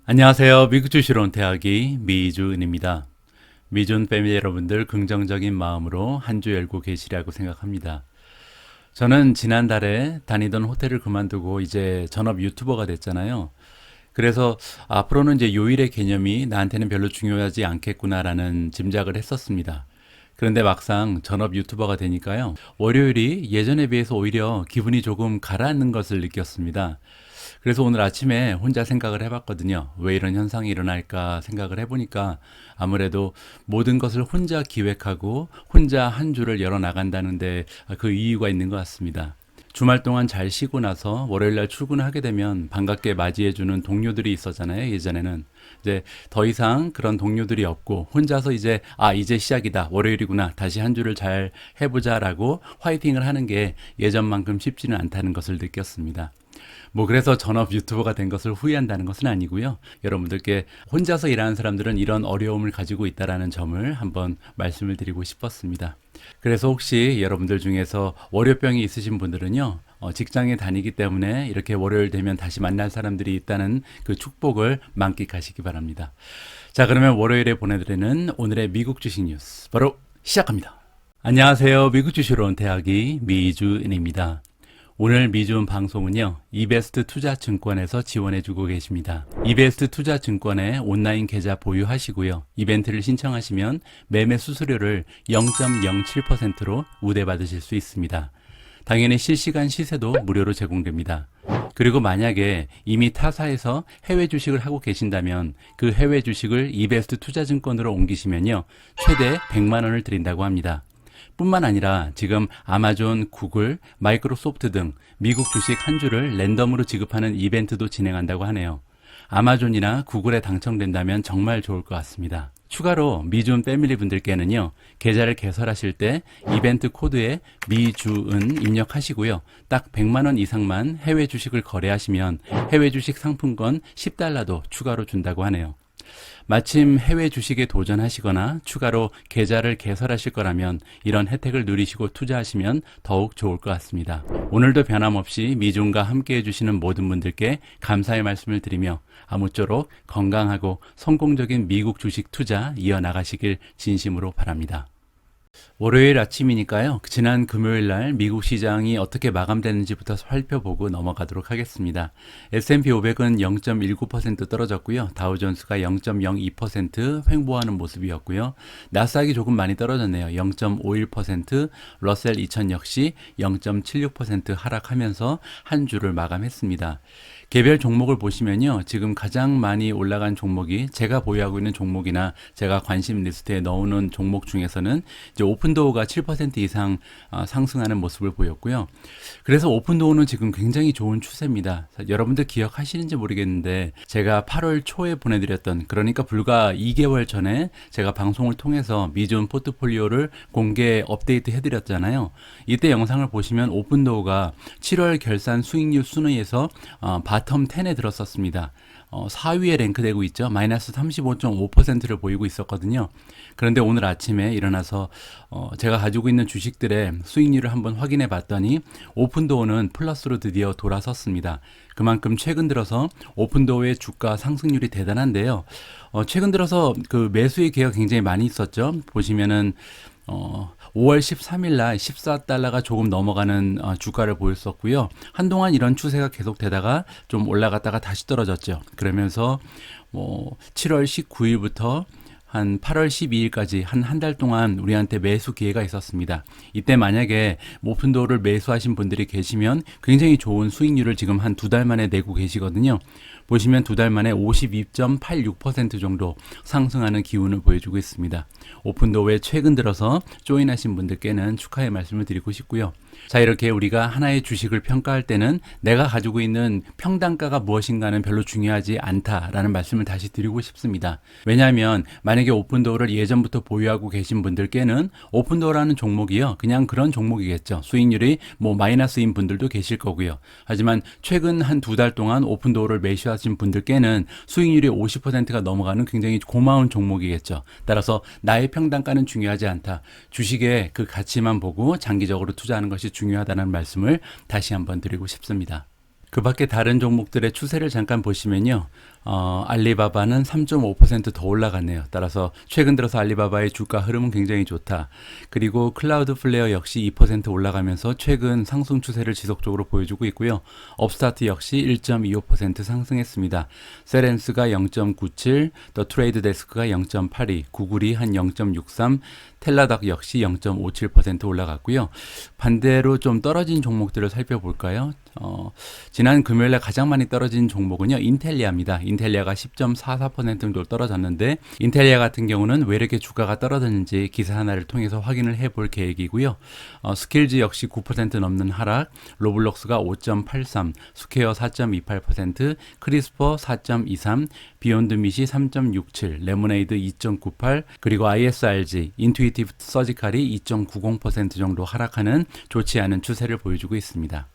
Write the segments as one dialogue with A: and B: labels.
A: 안녕하세요. 미국 주식론 대학이 미주은입니다. 미주은 패밀리 여러분들 긍정적인 마음으로 한 주 열고 계시리라고 생각합니다. 저는 지난달에 다니던 호텔을 그만두고 이제 전업 유튜버가 됐잖아요. 그래서 앞으로는 이제 요일의 개념이 나한테는 별로 중요하지 않겠구나라는 짐작을 했었습니다. 그런데 막상 전업 유튜버가 되니까요. 월요일이 예전에 비해서 오히려 기분이 조금 가라앉는 것을 느꼈습니다. 그래서 오늘 아침에 혼자 생각을 해봤거든요. 왜 이런 현상이 일어날까 생각을 해보니까 아무래도 모든 것을 혼자 기획하고 혼자 한 주를 열어나간다는데 그 이유가 있는 것 같습니다. 주말 동안 잘 쉬고 나서 월요일날 출근을 하게 되면 반갑게 맞이해주는 동료들이 있었잖아요. 예전에는. 이제 더 이상 그런 동료들이 없고 혼자서 이제 시작이다. 월요일이구나. 다시 한 주를 잘 해보자라고 화이팅을 하는 게 예전만큼 쉽지는 않다는 것을 느꼈습니다. 그래서 전업 유튜버가 된 것을 후회한다는 것은 아니고요. 여러분들께 혼자서 일하는 사람들은 이런 어려움을 가지고 있다는 점을 한번 말씀을 드리고 싶었습니다. 그래서 혹시 여러분들 중에서 월요병이 있으신 분들은요, 직장에 다니기 때문에 이렇게 월요일 되면 다시 만날 사람들이 있다는 그 축복을 만끽하시기 바랍니다. 자, 그러면 월요일에 보내드리는 오늘의 미국 주식 뉴스 바로 시작합니다. 안녕하세요. 미국 주식으로 온 대학이 미주은입니다. 오늘 미주은 방송은요, 이베스트 투자증권에서 지원해주고 계십니다. 이베스트 투자증권의 온라인 계좌 보유하시고요. 이벤트를 신청하시면 매매 수수료를 0.07%로 우대받으실 수 있습니다. 당연히 실시간 시세도 무료로 제공됩니다. 그리고 만약에 이미 타사에서 해외 주식을 하고 계신다면 그 해외 주식을 이베스트 투자증권으로 옮기시면요, 최대 100만 원을 드린다고 합니다. 뿐만 아니라 지금 아마존, 구글, 마이크로소프트 등 미국 주식 한 주를 랜덤으로 지급하는 이벤트도 진행한다고 하네요. 아마존이나 구글에 당첨된다면 정말 좋을 것 같습니다. 추가로 미주은 패밀리 분들께는요, 계좌를 개설하실 때 이벤트 코드에 미주은 입력하시고요. 딱 100만 원 이상만 해외 주식을 거래하시면 해외 주식 상품권 10달러도 추가로 준다고 하네요. 마침 해외 주식에 도전하시거나 추가로 계좌를 개설하실 거라면 이런 혜택을 누리시고 투자하시면 더욱 좋을 것 같습니다. 오늘도 변함없이 미주은과 함께 해주시는 모든 분들께 감사의 말씀을 드리며 아무쪼록 건강하고 성공적인 미국 주식 투자 이어나가시길 진심으로 바랍니다. 월요일 아침이니까요. 지난 금요일 날 미국 시장이 어떻게 마감되는지부터 살펴보고 넘어가도록 하겠습니다. S&P 500은 0.19% 떨어졌고요. 다우존스가 0.02% 횡보하는 모습이었고요. 나스닥이 조금 많이 떨어졌네요. 0.51%, 러셀 2000 역시 0.76% 하락하면서 한 주를 마감했습니다. 개별 종목을 보시면요. 지금 가장 많이 올라간 종목이 제가 보유하고 있는 종목이나 제가 관심 리스트에 넣어놓은 종목 중에서는 이제 오픈도어가 7% 이상 상승하는 모습을 보였고요. 그래서 오픈도어는 지금 굉장히 좋은 추세입니다. 여러분들 기억하시는지 모르겠는데 제가 8월 초에 보내드렸던, 그러니까 불과 2개월 전에 제가 방송을 통해서 미주은 포트폴리오를 공개 업데이트 해드렸잖아요. 이때 영상을 보시면 오픈도어가 7월 결산 수익률 순위에서 바텀 10에 들었었습니다. 4위에 랭크되고 있죠. 마이너스 35.5%를 보이고 있었거든요. 그런데 오늘 아침에 일어나서 제가 가지고 있는 주식들의 수익률을 한번 확인해 봤더니 오픈도어는 플러스로 드디어 돌아섰습니다. 그만큼 최근 들어서 오픈도어의 주가 상승률이 대단한데요. 최근 들어서 그 매수의 기회가 굉장히 많이 있었죠. 보시면은 5월 13일 날 14달러가 조금 넘어가는 주가를 보였었고요. 한동안 이런 추세가 계속되다가 좀 올라갔다가 다시 떨어졌죠. 그러면서 7월 19일부터 한 8월 12일까지 한 달 동안 우리한테 매수 기회가 있었습니다. 이때 만약에 오픈도어를 매수하신 분들이 계시면 굉장히 좋은 수익률을 지금 한 두 달 만에 내고 계시거든요. 보시면 두 달 만에 52.86% 정도 상승하는 기운을 보여주고 있습니다. 오픈도어에 최근 들어서 조인하신 분들께는 축하의 말씀을 드리고 싶고요. 자, 이렇게 우리가 하나의 주식을 평가할 때는 내가 가지고 있는 평단가가 무엇인가는 별로 중요하지 않다라는 말씀을 다시 드리고 싶습니다. 왜냐하면 만약에 오픈도어를 예전부터 보유하고 계신 분들께는 오픈도어라는 종목이요, 그냥 그런 종목이겠죠. 수익률이 마이너스인 분들도 계실 거고요. 하지만 최근 한 두 달 동안 오픈도어를 매수하신 분들께는 수익률이 50%가 넘어가는 굉장히 고마운 종목이겠죠. 따라서 나의 평단가는 중요하지 않다. 주식의 그 가치만 보고 장기적으로 투자하는 것이 중요하다는 말씀을 다시 한번 드리고 싶습니다. 그 밖에 다른 종목들의 추세를 잠깐 보시면요. 알리바바는 3.5%더 올라갔네요. 따라서 최근 들어서 알리바바의 주가 흐름은 굉장히 좋다. 그리고 클라우드플레어 역시 2% 올라가면서 최근 상승 추세를 지속적으로 보여주고 있고요. 업스타트 역시 1.25% 상승했습니다. 세렌스가 0.97, 더 트레이드 데스크가 0.82, 구글이 한 0.63, 텔라닥 역시 0.57% 올라갔고요. 반대로 좀 떨어진 종목들을 살펴볼까요? 지난 금요일에 가장 많이 떨어진 종목은요, 인텔리아입니다. 인텔리아가 10.44% 정도 떨어졌는데, 인텔리아 같은 경우는 왜 이렇게 주가가 떨어졌는지 기사 하나를 통해서 확인을 해볼 계획이고요. 스킬즈 역시 9% 넘는 하락, 로블록스가 5.83, 스퀘어 4.28%, 크리스퍼 4.23, 비욘드 밑이 3.67, 레모네이드 2.98, 그리고 ISRG, 인투이티브 서지칼이 2.90% 정도 하락하는 좋지 않은 추세를 보여주고 있습니다.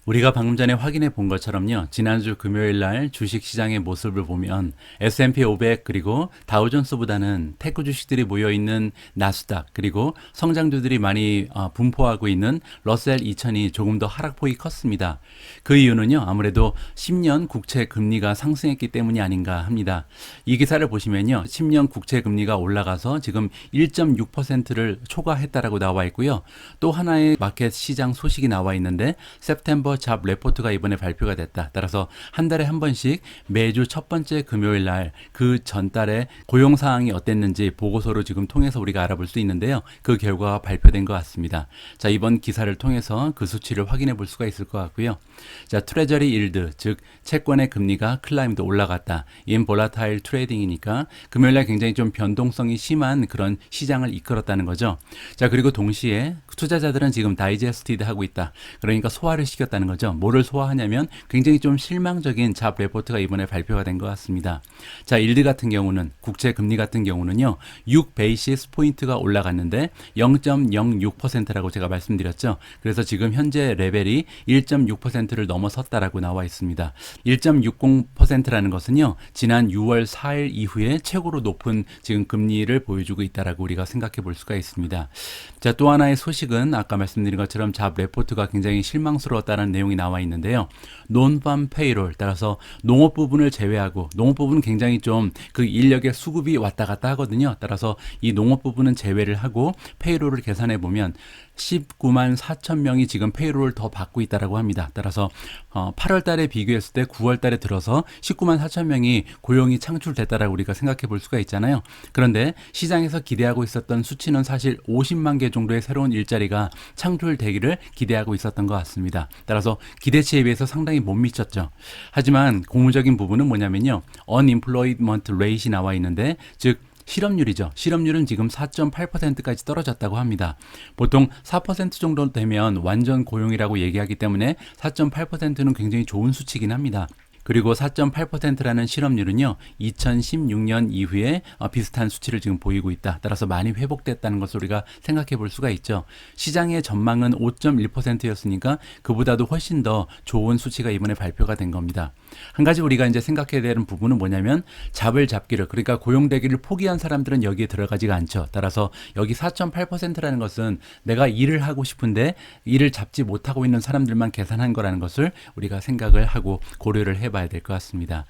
A: 우리가 방금 전에 확인해 본 것처럼요. 지난주 금요일 날 주식시장의 모습을 보면 S&P 500 그리고 다우존스보다는 테크 주식들이 모여있는 나스닥 그리고 성장주들이 많이 분포하고 있는 러셀 2000이 조금 더 하락폭이 컸습니다. 그 이유는요. 아무래도 10년 국채 금리가 상승했기 때문이 아닌가 합니다. 이 기사를 보시면요. 10년 국채 금리가 올라가서 지금 1.6%를 초과했다라고 나와 있고요. 또 하나의 마켓 시장 소식이 나와 있는데 September 잡 레포트가 이번에 발표가 됐다. 따라서 한 달에 한 번씩 매주 첫 번째 금요일 날 그 전달에 고용 사항이 어땠는지 보고서로 지금 통해서 우리가 알아볼 수 있는데요. 그 결과가 발표된 것 같습니다. 자, 이번 기사를 통해서 그 수치를 확인해 볼 수가 있을 것 같고요. 자, 트레저리 일드, 즉 채권의 금리가 클라임도 올라갔다. 인 볼라타일 트레이딩이니까 금요일 날 굉장히 좀 변동성이 심한 그런 시장을 이끌었다는 거죠. 자, 그리고 동시에 투자자들은 지금 다이제스티드 하고 있다. 그러니까 소화를 시켰다는 거죠. 뭐를 소화하냐면 굉장히 좀 실망적인 잡 레포트가 이번에 발표가 된 것 같습니다. 자, 일드 같은 경우는 국채 금리 같은 경우는요. 6 베이시스 포인트가 올라갔는데 0.06%라고 제가 말씀드렸죠. 그래서 지금 현재 레벨이 1.6%를 넘어섰다라고 나와 있습니다. 1.60%라는 것은요. 지난 6월 4일 이후에 최고로 높은 지금 금리를 보여주고 있다라고 우리가 생각해 볼 수가 있습니다. 자, 또 하나의 소식은 아까 말씀드린 것처럼 잡 레포트가 굉장히 실망스러웠다는 내용이 나와 있는데요. 논팜 페이롤, 따라서 농업 부분을 제외하고, 농업 부분은 굉장히 좀 그 인력의 수급이 왔다 갔다 하거든요. 따라서 이 농업 부분은 제외를 하고 페이롤을 계산해 보면 19만 4천 명이 지금 페이롤을 더 받고 있다라고 합니다. 따라서 8월 달에 비교했을 때 9월 달에 들어서 19만 4천 명이 고용이 창출됐다라고 우리가 생각해 볼 수가 있잖아요. 그런데 시장에서 기대하고 있었던 수치는 사실 50만 개 정도의 새로운 일자리가 창출되기를 기대하고 있었던 것 같습니다. 따라서 기대치에 비해서 상당히 못 미쳤죠. 하지만 고무적인 부분은 뭐냐면요. unemployment rate이 나와 있는데, 즉 실업률이죠. 실업률은 지금 4.8%까지 떨어졌다고 합니다. 보통 4% 정도 되면 완전 고용이라고 얘기하기 때문에 4.8%는 굉장히 좋은 수치긴 합니다. 그리고 4.8%라는 실업률은요, 2016년 이후에 비슷한 수치를 지금 보이고 있다. 따라서 많이 회복됐다는 것을 우리가 생각해 볼 수가 있죠. 시장의 전망은 5.1%였으니까 그보다도 훨씬 더 좋은 수치가 이번에 발표가 된 겁니다. 한 가지 우리가 이제 생각해야 되는 부분은 뭐냐면 잡을 잡기를, 그러니까 고용되기를 포기한 사람들은 여기에 들어가지가 않죠. 따라서 여기 4.8%라는 것은 내가 일을 하고 싶은데 일을 잡지 못하고 있는 사람들만 계산한 거라는 것을 우리가 생각을 하고 고려를 해봐야 될 것 같습니다.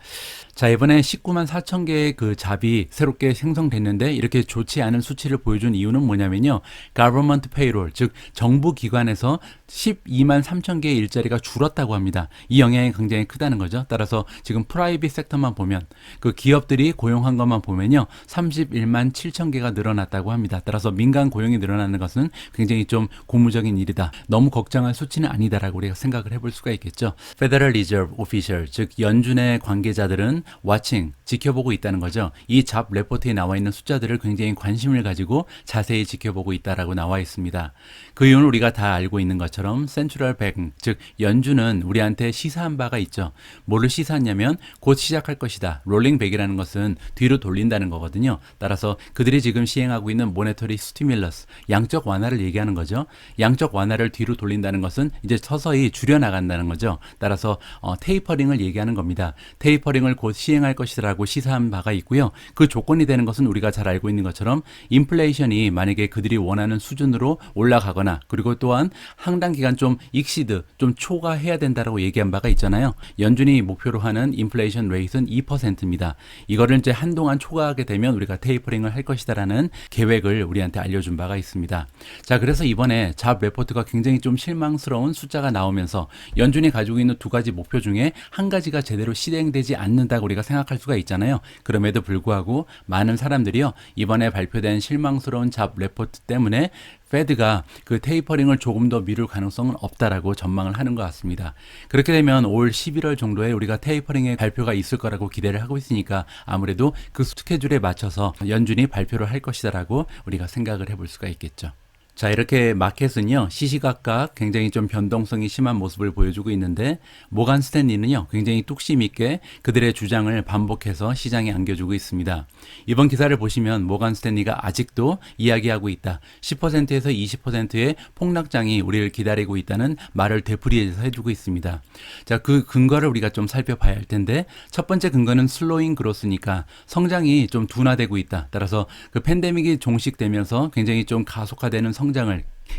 A: 자, 이번에 19만 4천 개의 그 잡이 새롭게 생성됐는데 이렇게 좋지 않은 수치를 보여준 이유는 뭐냐면요. government payroll, 즉 정부 기관에서 12만 3천 개의 일자리가 줄었다고 합니다. 이 영향이 굉장히 크다는 거죠. 따라서 지금 프라이빗 섹터만 보면, 그 기업들이 고용한 것만 보면요. 31만 7천 개가 늘어났다고 합니다. 따라서 민간 고용이 늘어나는 것은 굉장히 좀 고무적인 일이다. 너무 걱정할 수치는 아니다라고 우리가 생각을 해볼 수가 있겠죠. Federal Reserve Official, 즉 연준의 관계자들은 watching, 지켜보고 있다는 거죠. 이 잡 레포트에 나와 있는 숫자들을 굉장히 관심을 가지고 자세히 지켜보고 있다라고 나와 있습니다. 그 이유는 우리가 다 알고 있는 것처럼 센트럴 뱅크, 즉 연준은 우리한테 시사한 바가 있죠. 뭐를 시사했냐면 곧 시작할 것이다. 롤링백이라는 것은 뒤로 돌린다는 거거든요. 따라서 그들이 지금 시행하고 있는 모네터리 스티뮬러스, 양적 완화를 얘기하는 거죠. 양적 완화를 뒤로 돌린다는 것은 이제 서서히 줄여나간다는 거죠. 따라서 테이퍼링을 얘기하는 겁니다. 테이퍼링을 곧 시행할 것이라고 시사한 바가 있고요. 그 조건이 되는 것은 우리가 잘 알고 있는 것처럼 인플레이션이 만약에 그들이 원하는 수준으로 올라가거나, 그리고 또한 상당 기간 좀 익시드, 좀 초과해야 된다라고 얘기한 바가 있잖아요. 연준이 목표로 하는 인플레이션 레이트는 2%입니다. 이거를 이제 한동안 초과하게 되면 우리가 테이퍼링을 할 것이다라는 계획을 우리한테 알려준 바가 있습니다. 자, 그래서 이번에 잡 레포트가 굉장히 좀 실망스러운 숫자가 나오면서 연준이 가지고 있는 두 가지 목표 중에 한 가지가 제대로 실행되지 않는다고 우리가 생각할 수가 있잖아요. 그럼에도 불구하고 많은 사람들이요, 이번에 발표된 실망스러운 잡 레포트 때문에 페드가 그 테이퍼링을 조금 더 미룰 가능성은 없다라고 전망을 하는 것 같습니다. 그렇게 되면 올 11월 정도에 우리가 테이퍼링의 발표가 있을 거라고 기대를 하고 있으니까 아무래도 그 스케줄에 맞춰서 연준이 발표를 할 것이다라고 우리가 생각을 해볼 수가 있겠죠. 자, 이렇게 마켓은요, 시시각각 굉장히 좀 변동성이 심한 모습을 보여주고 있는데, 모간 스탠리는요, 굉장히 뚝심 있게 그들의 주장을 반복해서 시장에 안겨주고 있습니다. 이번 기사를 보시면 모간 스탠리가 아직도 이야기하고 있다. 10%에서 20%의 폭락장이 우리를 기다리고 있다는 말을 되풀이해서 해주고 있습니다. 자, 그 근거를 우리가 좀 살펴봐야 할 텐데, 첫 번째 근거는 슬로잉 그로스니까 성장이 좀 둔화되고 있다. 따라서 그 팬데믹이 종식되면서 굉장히 좀 가속화되는 성장을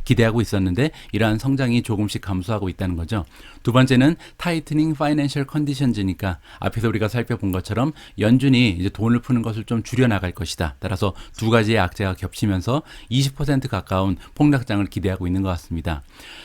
A: 기대하고 있었는데 이러한 성장이 조금씩 감소하고 있다는 거죠. 두 번째는 타이트닝 파이낸셜 컨디션즈니까 앞에서 우리가 살펴본 것처럼 연준이 이제 돈을 푸는 것을 좀 줄여나갈 것이다. 따라서 두 가지의 악재가 겹치면서 20% 가까운 폭락장을 기대하고 있는 것 같습니다.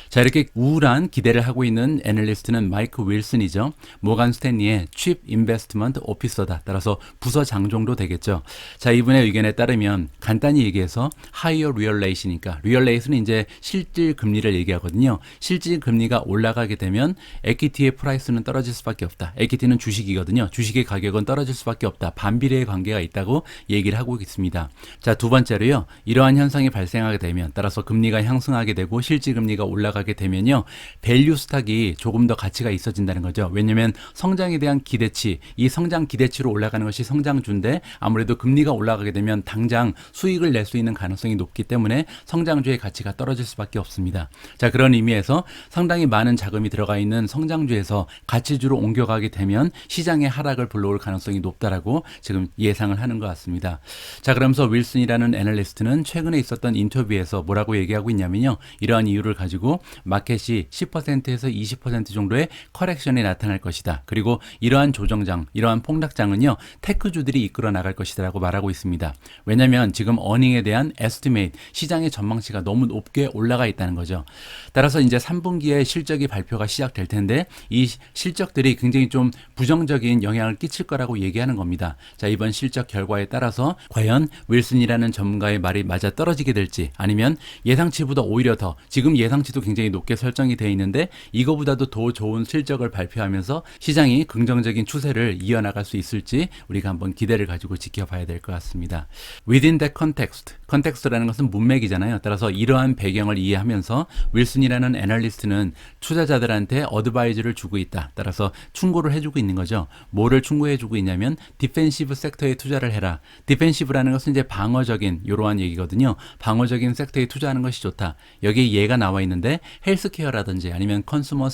A: 자, 이렇게 우울한 기대를 하고 있는 애널리스트는 마이크 윌슨이죠. 모간 스탠리의 칩 인베스트먼트 오피서다. 따라서 부서장 정도 되겠죠. 자, 이분의 의견에 따르면 간단히 얘기해서 하이어 리얼 레이시니까 리얼 레이스는 이제 실질 금리를 얘기하거든요. 실질 금리가 올라가게 되면 에퀴티의 프라이스는 떨어질 수밖에 없다. 에퀴티는 주식이거든요. 주식의 가격은 떨어질 수밖에 없다. 반비례의 관계가 있다고 얘기를 하고 있습니다. 자, 두 번째로요. 이러한 현상이 발생하게 되면 따라서 금리가 향상하게 되고 실질 금리가 올라가게 되면요. 밸류 스탁이 조금 더 가치가 있어진다는 거죠. 왜냐하면 성장에 대한 기대치, 이 성장 기대치로 올라가는 것이 성장주인데 아무래도 금리가 올라가게 되면 당장 수익을 낼 수 있는 가능성이 높기 때문에 성장주의 가치가 떨어질 수밖에 없습니다. 자, 그런 의미에서 상당히 많은 자금이 들어가 있는 성장주에서 가치주로 옮겨가게 되면 시장의 하락을 불러올 가능성이 높다라고 지금 예상을 하는 것 같습니다. 자, 그러면서 윌슨이라는 애널리스트는 최근에 있었던 인터뷰에서 뭐라고 얘기하고 있냐면요. 이러한 이유를 가지고 마켓이 10%에서 20% 정도의 커렉션이 나타날 것이다. 그리고 이러한 조정장, 이러한 폭락장은요. 테크주들이 이끌어 나갈 것이다라고 말하고 있습니다. 왜냐하면 지금 어닝에 대한 에스티메이트, 시장의 전망치가 너무 높게 올라가 있다는 거죠. 따라서 이제 3분기에 실적이 발표가 시작될 텐데 이 실적들이 굉장히 좀 부정적인 영향을 끼칠 거라고 얘기하는 겁니다. 자, 이번 실적 결과에 따라서 과연 윌슨이라는 전문가의 말이 맞아 떨어지게 될지 아니면 예상치보다 오히려 더 지금 예상치도 굉장히 높게 설정이 되어 있는데 이거보다도 더 좋은 실적을 발표하면서 시장이 긍정적인 추세를 이어나갈 수 있을지 우리가 한번 기대를 가지고 지켜봐야 될 것 같습니다. Within that context, 컨텍스트라는 것은 문맥이잖아요. 따라서 이러한 배경을 이해하면서 윌슨이라는 애널리스트는 투자자들한테 어드바이즈를 주고 있다. 따라서 충고를 해주고 있는 거죠. 뭐를 충고해주고 있냐면 디펜시브 섹터에 투자를 해라. 디펜시브라는 것은 이제 방어적인 이러한 얘기거든요. 방어적인 섹터에 투자하는 것이 좋다. 여기에 예가 나와 있는데 헬스케어라든지 아니면 컨슈머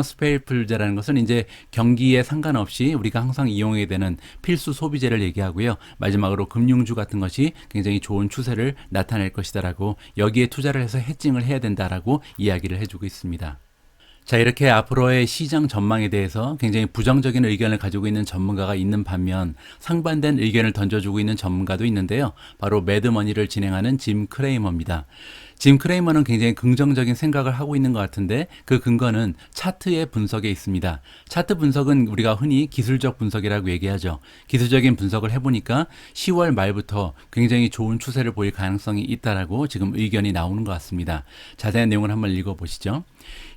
A: 스테이플즈라는 것은 이제 경기에 상관없이 우리가 항상 이용해야 되는 필수 소비재를 얘기하고요. 마지막으로 금융주 같은 것이 굉장히 좋은 추세를 나타낼 것이다라고 여기에 투자를 해서 헤징을 해야 된다라고 이야기를 해주고 있습니다. 자, 이렇게 앞으로의 시장 전망에 대해서 굉장히 부정적인 의견을 가지고 있는 전문가가 있는 반면 상반된 의견을 던져주고 있는 전문가도 있는데요. 바로 매드머니를 진행하는 짐 크레이머입니다. 짐 크레이머는 굉장히 긍정적인 생각을 하고 있는 것 같은데 그 근거는 차트의 분석에 있습니다. 차트 분석은 우리가 흔히 기술적 분석이라고 얘기하죠. 기술적인 분석을 해보니까 10월 말부터 굉장히 좋은 추세를 보일 가능성이 있다라고 지금 의견이 나오는 것 같습니다. 자세한 내용을 한번 읽어보시죠.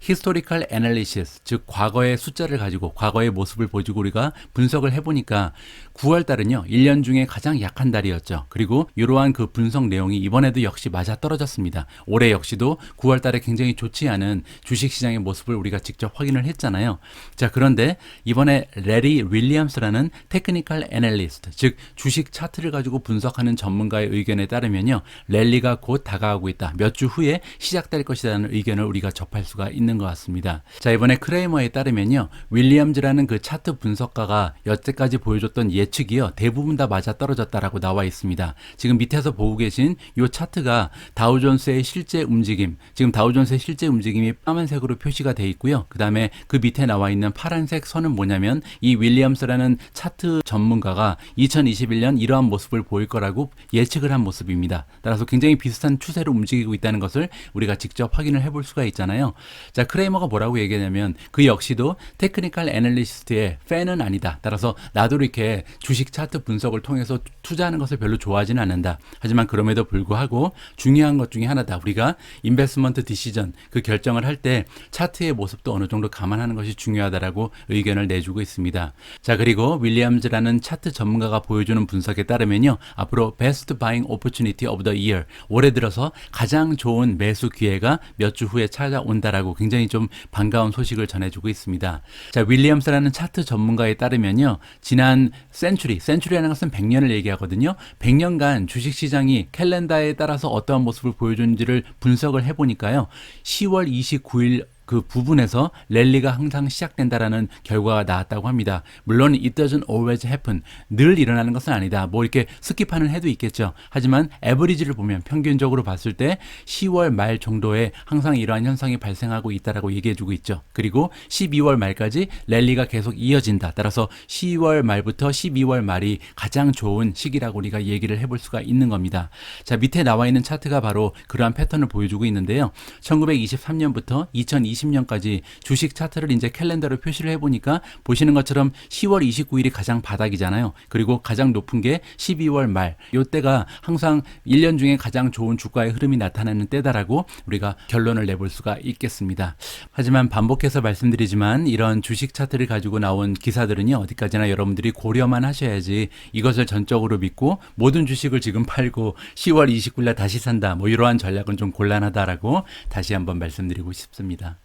A: Historical Analysis, 즉 과거의 숫자를 가지고 과거의 모습을 보여주고 우리가 분석을 해보니까 9월 달은요 1년 중에 가장 약한 달이었죠. 그리고 이러한 그 분석 내용이 이번에도 역시 맞아 떨어졌습니다. 올해 역시도 9월 달에 굉장히 좋지 않은 주식시장의 모습을 우리가 직접 확인을 했잖아요. 자, 그런데 이번에 레리 윌리엄스라는 테크니컬 애널리스트, 즉 주식 차트를 가지고 분석하는 전문가의 의견에 따르면요 랠리가 곧 다가오고 있다. 몇 주 후에 시작될 것이라는 의견을 우리가 접할 수가 수가 있는 것 같습니다. 자, 이번에 크레이머에 따르면요, 윌리엄즈라는 그 차트 분석가가 여태까지 보여줬던 예측이요, 대부분 다 맞아 떨어졌다라고 나와 있습니다. 지금 밑에서 보고 계신 이 차트가 다우존스의 실제 움직임, 지금 다우존스의 실제 움직임이 까만색으로 표시가 돼 있고요. 그 다음에 그 밑에 나와 있는 파란색 선은 뭐냐면 이 윌리엄스라는 차트 전문가가 2021년 이러한 모습을 보일 거라고 예측을 한 모습입니다. 따라서 굉장히 비슷한 추세로 움직이고 있다는 것을 우리가 직접 확인을 해볼 수가 있잖아요. 자, 크레이머가 뭐라고 얘기하냐면 그 역시도 테크니컬 애널리스트의 팬은 아니다. 따라서 나도 이렇게 주식 차트 분석을 통해서 투자하는 것을 별로 좋아하지는 않는다. 하지만 그럼에도 불구하고 중요한 것 중에 하나다. 우리가 인베스트먼트 디시전, 그 결정을 할 때 차트의 모습도 어느 정도 감안하는 것이 중요하다라고 의견을 내주고 있습니다. 자, 그리고 윌리엄즈라는 차트 전문가가 보여주는 분석에 따르면요, 앞으로 Best Buying Opportunity of the Year, 올해 들어서 가장 좋은 매수 기회가 몇 주 후에 찾아온다라고 굉장히 좀 반가운 소식을 전해주고 있습니다. 자, 윌리엄스라는 차트 전문가에 따르면요, 지난 센츄리라는 것은 100년을 얘기하거든요. 100년간 주식시장이 캘렌더에 따라서 어떠한 모습을 보여주는지를 분석을 해보니까요, 10월 29일 그 부분에서 랠리가 항상 시작된다라는 결과가 나왔다고 합니다. 물론 it doesn't always happen. 늘 일어나는 것은 아니다. 뭐 이렇게 스킵하는 해도 있겠죠. 하지만 에버리지를 보면 평균적으로 봤을 때 10월 말 정도에 항상 이러한 현상이 발생하고 있다라고 얘기해주고 있죠. 그리고 12월 말까지 랠리가 계속 이어진다. 따라서 10월 말부터 12월 말이 가장 좋은 시기라고 우리가 얘기를 해볼 수가 있는 겁니다. 자, 밑에 나와 있는 차트가 바로 그러한 패턴을 보여주고 있는데요. 1923년부터 2020년까지 주식 차트를 이제 캘렌더로 표시를 해보니까 보시는 것처럼 10월 29일이 가장 바닥이잖아요. 그리고 가장 높은 게 12월 말. 이때가 항상 1년 중에 가장 좋은 주가의 흐름이 나타나는 때다라고 우리가 결론을 내볼 수가 있겠습니다. 하지만 반복해서 말씀드리지만 이런 주식 차트를 가지고 나온 기사들은요, 어디까지나 여러분들이 고려만 하셔야지 이것을 전적으로 믿고 모든 주식을 지금 팔고 10월 29일날 다시 산다, 뭐 이러한 전략은 좀 곤란하다라고 다시 한번 말씀드리고 싶습니다.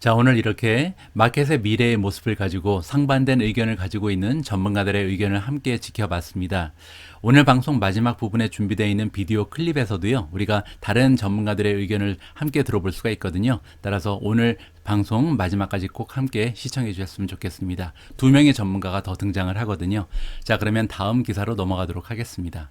A: 자, 오늘 이렇게 마켓의 미래의 모습을 가지고 상반된 의견을 가지고 있는 전문가들의 의견을 함께 지켜봤습니다. 오늘 방송 마지막 부분에 준비되어 있는 비디오 클립에서도요, 우리가 다른 전문가들의 의견을 함께 들어볼 수가 있거든요. 따라서 오늘 방송 마지막까지 꼭 함께 시청해 주셨으면 좋겠습니다. 2명의 전문가가 더 등장을 하거든요. 자, 그러면 다음 기사로 넘어가도록 하겠습니다.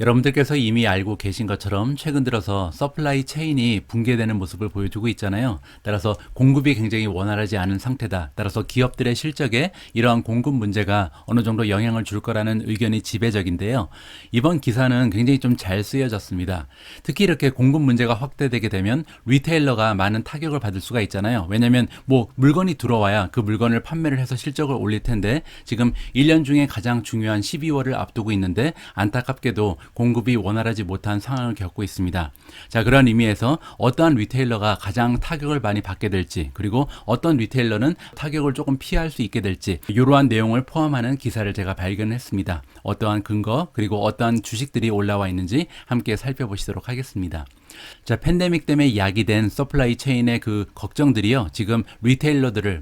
A: 여러분들께서 이미 알고 계신 것처럼 최근 들어서 서플라이 체인이 붕괴되는 모습을 보여주고 있잖아요. 따라서 공급이 굉장히 원활하지 않은 상태다. 따라서 기업들의 실적에 이러한 공급 문제가 어느 정도 영향을 줄 거라는 의견이 지배적인데요. 이번 기사는 굉장히 좀 잘 쓰여졌습니다. 특히 이렇게 공급 문제가 확대되게 되면 리테일러가 많은 타격을 받을 수가 있잖아요. 왜냐하면 뭐 물건이 들어와야 그 물건을 판매를 해서 실적을 올릴 텐데 지금 1년 중에 가장 중요한 12월을 앞두고 있는데 안타깝게도 공급이 원활하지 못한 상황을 겪고 있습니다. 자, 그런 의미에서 어떠한 리테일러가 가장 타격을 많이 받게 될지, 그리고 어떤 리테일러는 타격을 조금 피할 수 있게 될지, 이러한 내용을 포함하는 기사를 제가 발견했습니다. 어떠한 근거, 그리고 어떠한 주식들이 올라와 있는지 함께 살펴보시도록 하겠습니다. 자, 팬데믹 때문에 야기된 서플라이 체인의 그 걱정들이요, 지금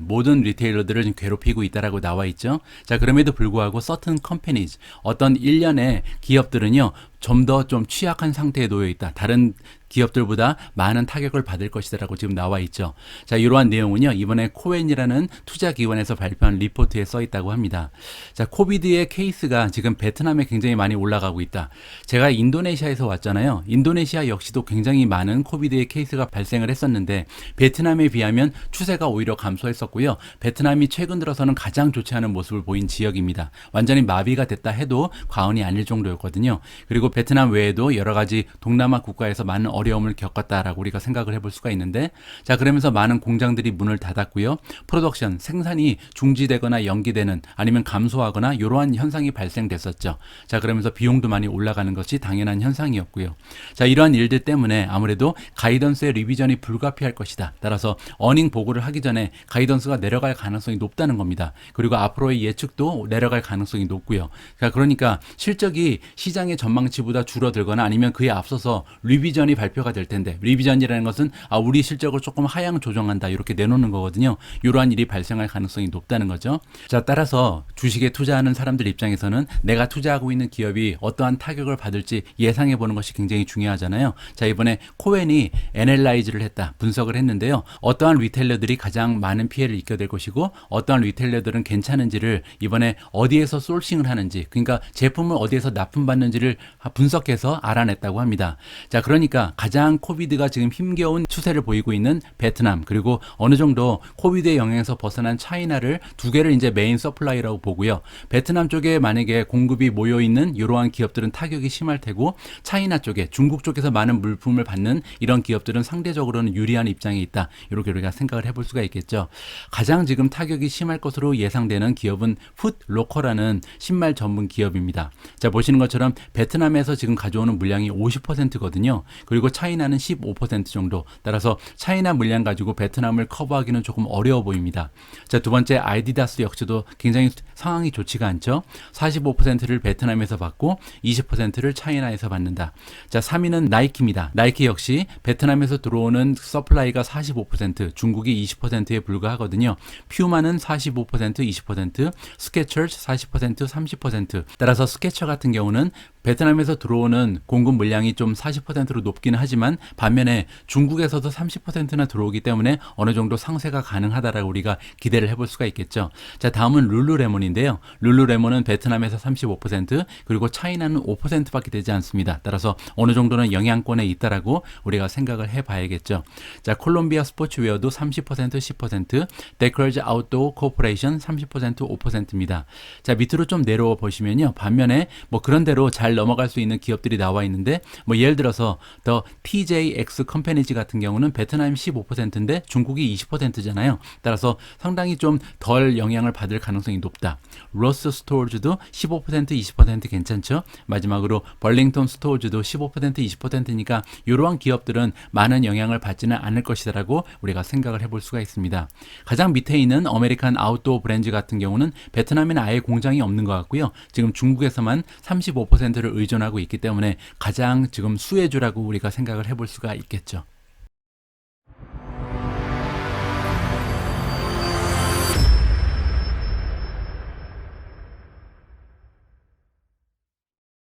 A: 모든 리테일러들을 지금 괴롭히고 있다라고 나와 있죠. 자, 그럼에도 불구하고 certain companies, 어떤 일련의 기업들은요, 좀 더 좀 취약한 상태에 놓여 있다. 다른 기업들보다 많은 타격을 받을 것이다라고 지금 나와 있죠. 자, 이러한 내용은요, 이번에 코엔이라는 투자기관에서 발표한 리포트에 써 있다고 합니다. 자, 코비드의 케이스가 지금 베트남에 굉장히 많이 올라가고 있다. 제가 인도네시아에서 왔잖아요. 인도네시아 역시도 굉장히 많은 코비드의 케이스가 발생을 했었는데 베트남에 비하면 추세가 오히려 감소했었고요. 베트남이 최근 들어서는 가장 좋지 않은 모습을 보인 지역입니다. 완전히 마비가 됐다 해도 과언이 아닐 정도였거든요. 그리고 베트남 외에도 여러 가지 동남아 국가에서 많은 어려움을 겪었다라고 우리가 생각을 해볼 수가 있는데, 자, 그러면서 많은 공장들이 문을 닫았고요. 프로덕션, 생산이 중지되거나 연기되는, 아니면 감소하거나 이러한 현상이 발생됐었죠. 자, 그러면서 비용도 많이 올라가는 것이 당연한 현상이었고요. 자, 이러한 일들 때문에 아무래도 가이던스의 리비전이 불가피할 것이다. 따라서 어닝 보고를 하기 전에 가이던스가 내려갈 가능성이 높다는 겁니다. 그리고 앞으로의 예측도 내려갈 가능성이 높고요. 그러니까 실적이 시장의 전망치 예상치보다 줄어들거나 아니면 그에 앞서서 리비전이 발표가 될 텐데, 리비전이라는 것은 우리 실적을 조금 하향 조정한다 이렇게 내놓는 거거든요. 이러한 일이 발생할 가능성이 높다는 거죠. 자, 따라서 주식에 투자하는 사람들 입장에서는 내가 투자하고 있는 기업이 어떠한 타격을 받을지 예상해 보는 것이 굉장히 중요하잖아요. 자, 이번에 코엔이 애널라이즈를 했다, 분석을 했는데요. 어떠한 리테일러들이 가장 많은 피해를 입게 될 것이고 어떠한 리테일러들은 괜찮은지를 이번에 어디에서 소싱을 하는지, 그러니까 제품을 어디에서 납품받는지를 분석해서 알아냈다고 합니다. 자, 그러니까 가장 코비드가 지금 힘겨운 추세를 보이고 있는 베트남, 그리고 어느 정도 코비드의 영향에서 벗어난 차이나를 두 개를 이제 메인 서플라이라고 보고요. 베트남 쪽에 만약에 공급이 모여 있는 이러한 기업들은 타격이 심할 테고, 차이나 쪽에, 중국 쪽에서 많은 물품을 받는 이런 기업들은 상대적으로는 유리한 입장에 있다, 이렇게 우리가 생각을 해볼 수가 있겠죠. 가장 지금 타격이 심할 것으로 예상되는 기업은 풋로커라는 신발 전문 기업입니다. 자, 보시는 것처럼 베트남에서 지금 가져오는 물량이 50%거든요. 그리고 차이나는 15% 정도. 따라서 차이나 물량 가지고 베트남을 커버하기는 조금 어려워 보입니다. 자, 두 번째 아디다스 역시도 굉장히 상황이 좋지가 않죠. 45%를 베트남에서 받고 20%를 차이나에서 받는다. 자, 3위는 나이키입니다. 나이키 역시 베트남에서 들어오는 서플라이가 45%, 중국이 20%에 불과하거든요. 퓨마는 45%, 20%, 스케처즈 40%, 30%. 따라서 스케처 같은 경우는 베트남에서 들어오는 공급 물량이 좀 40%로 높기는 하지만 반면에 중국에서도 30%나 들어오기 때문에 어느 정도 상세가 가능하다라고 우리가 기대를 해볼 수가 있겠죠. 자, 다음은 룰루레몬인데요. 룰루레몬은 베트남에서 35%, 그리고 차이나는 5%밖에 되지 않습니다. 따라서 어느 정도는 영향권에 있다라고 우리가 생각을 해봐야겠죠. 자, 콜롬비아 스포츠웨어도 30%, 10%, 데컬즈 아웃도어 코퍼레이션 30%, 5%입니다. 자, 밑으로 좀 내려와 보시면요. 반면에 뭐 그런 대로 잘 넘어갈 수 있는 기업들이 나와 있는데, 뭐 예를 들어서 더 TJX 컴퍼니즈 같은 경우는 베트남이 15%인데 중국이 20%잖아요. 따라서 상당히 좀 덜 영향을 받을 가능성이 높다. 로스 스토어즈도 15%, 20% 괜찮죠? 마지막으로 벌링턴 스토어즈도 15%, 20%니까 이러한 기업들은 많은 영향을 받지는 않을 것이다라고 우리가 생각을 해볼 수가 있습니다. 가장 밑에 있는 아메리칸 아웃도어 브랜드 같은 경우는 베트남에는 아예 공장이 없는 것 같고요. 지금 중국에서만 35%를 의존하고 있기 때문에 가장 지금 수혜주라고 우리가 생각을 해볼 수가 있겠죠.